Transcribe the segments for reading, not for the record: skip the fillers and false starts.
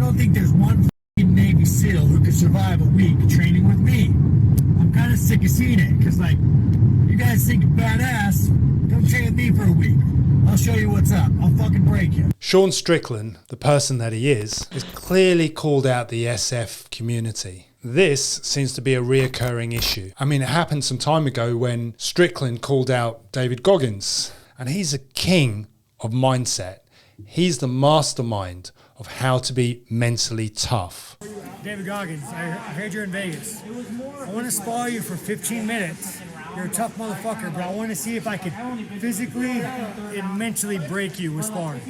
don't think there's one f***ing Navy SEAL who could survive a week training with me. I'm kind of sick of seeing it, because, like, you guys think you're badass, come train with me for a week. I'll show you what's up. I'll fucking break you. Sean Strickland, the person that he is clearly called out the SF community. This seems to be a reoccurring issue. I mean, it happened some time ago when Strickland called out David Goggins, and he's a king of mindset. He's the mastermind of how to be mentally tough. David Goggins, I heard you're in Vegas. I want to spar you for 15 minutes. You're a tough motherfucker, but I want to see if I could physically and mentally break you with sparring.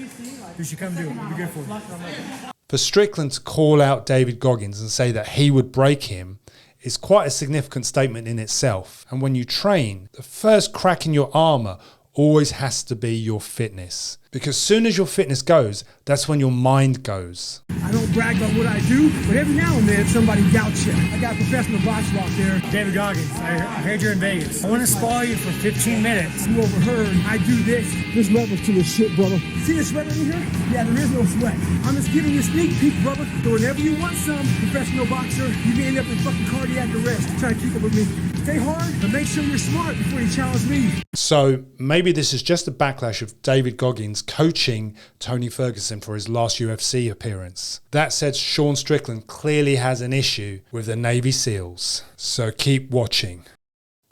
You should come do it. It'll be good for you. For Strickland to call out David Goggins and say that he would break him is quite a significant statement in itself. And when you train, the first crack in your armor always has to be your fitness. Because as soon as your fitness goes, that's when your mind goes. I don't brag about what I do, but every now and then somebody doubts you. I got a professional boxer out there. David Goggins, I heard you're in Vegas. I want to spar you for 15 minutes. You overheard, I do this. There's levels to this shit, brother. See this sweat in here? Yeah, there is no sweat. I'm just giving you a sneak peek, brother. So whenever you want some professional boxer, you can end up in fucking cardiac arrest. Try to keep up with me. Stay hard, but make sure you're smart before you challenge me. So maybe this is just a backlash of David Goggins coaching Tony Ferguson for his last UFC appearance. That said, Sean Strickland clearly has an issue with the Navy SEALs. So keep watching.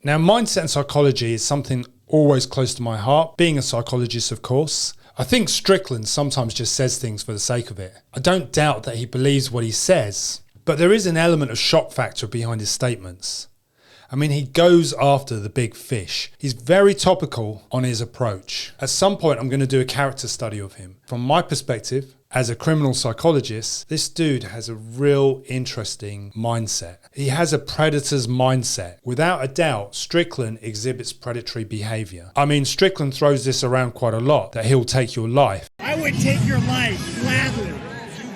Now, mindset and psychology is something always close to my heart. Being a psychologist, of course. I think Strickland sometimes just says things for the sake of it. I don't doubt that he believes what he says, but there is an element of shock factor behind his statements. I mean, he goes after the big fish. He's very topical on his approach. At some point, I'm going to do a character study of him. From my perspective, as a criminal psychologist, this dude has a real interesting mindset. He has a predator's mindset. Without a doubt, Strickland exhibits predatory behavior. I mean, Strickland throws this around quite a lot, that he'll take your life. I would take your life gladly.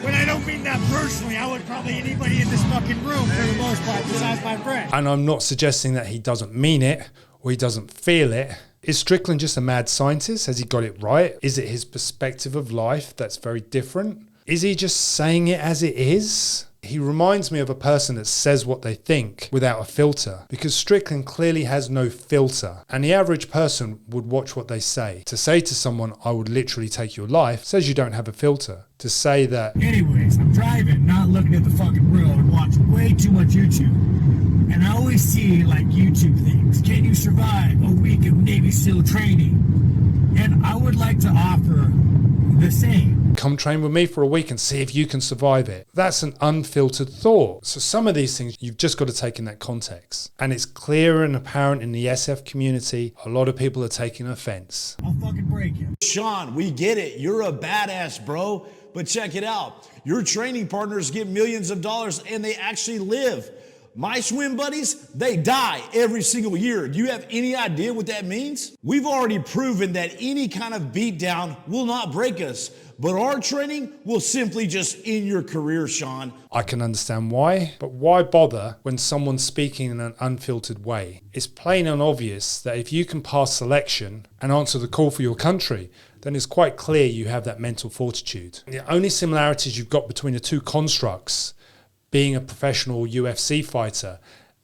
But I don't mean that personally. I would probably anybody in this fucking room for the most part besides my friend. And I'm not suggesting that he doesn't mean it or he doesn't feel it. Is Strickland just a mad scientist? Has he got it right? Is it his perspective of life that's very different? Is he just saying it as it is? He reminds me of a person that says what they think without a filter, because Strickland clearly has no filter, and the average person would watch what they say. To say to someone, I would literally take your life, says you don't have a filter. To say that, anyways, I'm driving, not looking at the fucking road, and watching way too much YouTube. And I always see, like, YouTube things. Can you survive a week of Navy SEAL training? And I would like to offer the same. Come train with me for a week and see if you can survive it. That's an unfiltered thought. So some of these things you've just got to take in that context. And it's clear and apparent in the SF community, a lot of people are taking offense. I'll fucking break you. Sean, we get it. You're a badass, bro. But check it out. Your training partners get millions of dollars and they actually live. My swim buddies, they die every single year. Do you have any idea what that means? We've already proven that any kind of beatdown will not break us, but our training will simply just end your career, Sean. I can understand why, but why bother when someone's speaking in an unfiltered way? It's plain and obvious that if you can pass selection and answer the call for your country, then it's quite clear you have that mental fortitude. The only similarities you've got between the two constructs, being a professional UFC fighter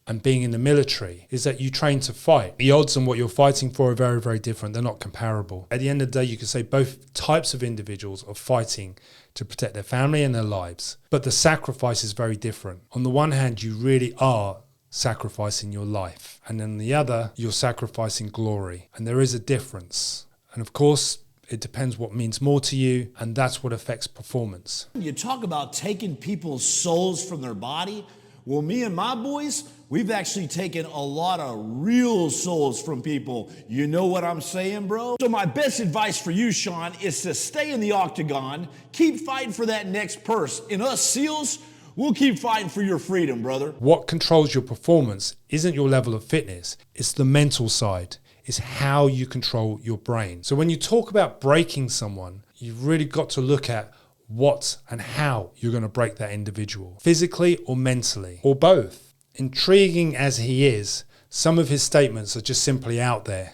and being in the military, is that you train to fight. The odds on what you're fighting for are very, very different. They're not comparable. At the end of the day, you can say both types of individuals are fighting to protect their family and their lives. But the sacrifice is very different. On the one hand, you really are sacrificing your life. And on the other, you're sacrificing glory. And there is a difference. And of course, it depends what means more to you, and that's what affects performance. You talk about taking people's souls from their body. Well, me and my boys, we've actually taken a lot of real souls from people. You know what I'm saying, bro? So my best advice for you, Sean, is to stay in the octagon, keep fighting for that next purse. And us SEALs, we'll keep fighting for your freedom, brother. What controls your performance isn't your level of fitness, it's the mental side. Is how you control your brain. So when you talk about breaking someone, you've really got to look at what and how you're going to break that individual, physically or mentally, or both. Intriguing as he is, some of his statements are just simply out there,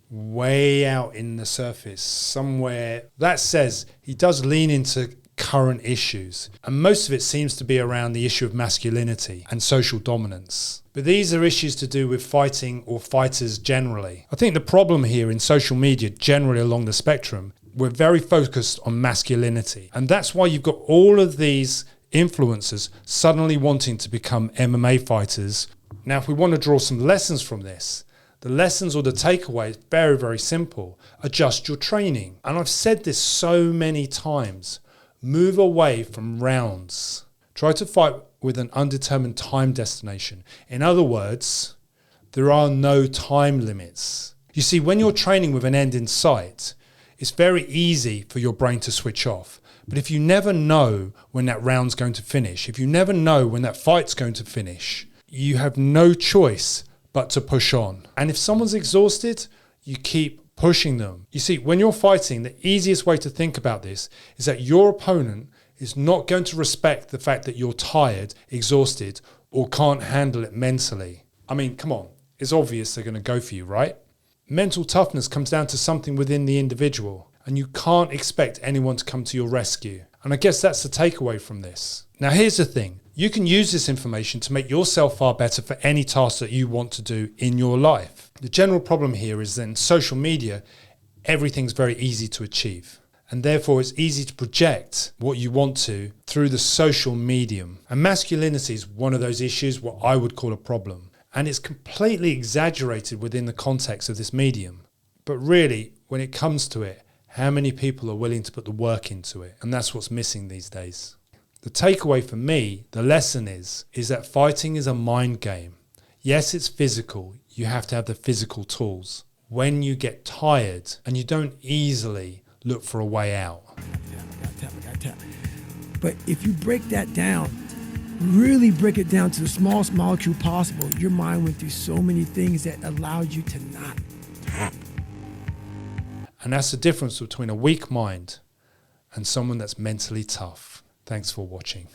way out in the surface, somewhere. That says he does lean into current issues. And most of it seems to be around the issue of masculinity and social dominance. But these are issues to do with fighting or fighters generally. I think the problem here in social media, generally along the spectrum, we're very focused on masculinity. And that's why you've got all of these influencers suddenly wanting to become MMA fighters. Now, if we want to draw some lessons from this, the lessons or the takeaway is very, very simple. Adjust your training. And I've said this so many times. Move away from rounds. Try to fight with an undetermined time destination. In other words, there are no time limits. You see, when you're training with an end in sight, it's very easy for your brain to switch off. But if you never know when that round's going to finish, if you never know when that fight's going to finish, you have no choice but to push on. And if someone's exhausted, you keep pushing them. You see, when you're fighting, the easiest way to think about this is that your opponent is not going to respect the fact that you're tired, exhausted, or can't handle it mentally. I mean, come on, it's obvious they're going to go for you, right? Mental toughness comes down to something within the individual, and you can't expect anyone to come to your rescue. And I guess that's the takeaway from this. Now, here's the thing. You can use this information to make yourself far better for any task that you want to do in your life. The general problem here is that in social media, everything's very easy to achieve. And therefore, it's easy to project what you want to through the social medium. And masculinity is one of those issues, what I would call a problem. And it's completely exaggerated within the context of this medium. But really, when it comes to it, how many people are willing to put the work into it? And that's what's missing these days. The takeaway for me, the lesson is that fighting is a mind game. Yes, it's physical. You have to have the physical tools. When you get tired and you don't easily look for a way out. But if you break that down, really break it down to the smallest molecule possible, your mind went through so many things that allowed you to not tap. And that's the difference between a weak mind and someone that's mentally tough. Thanks for watching.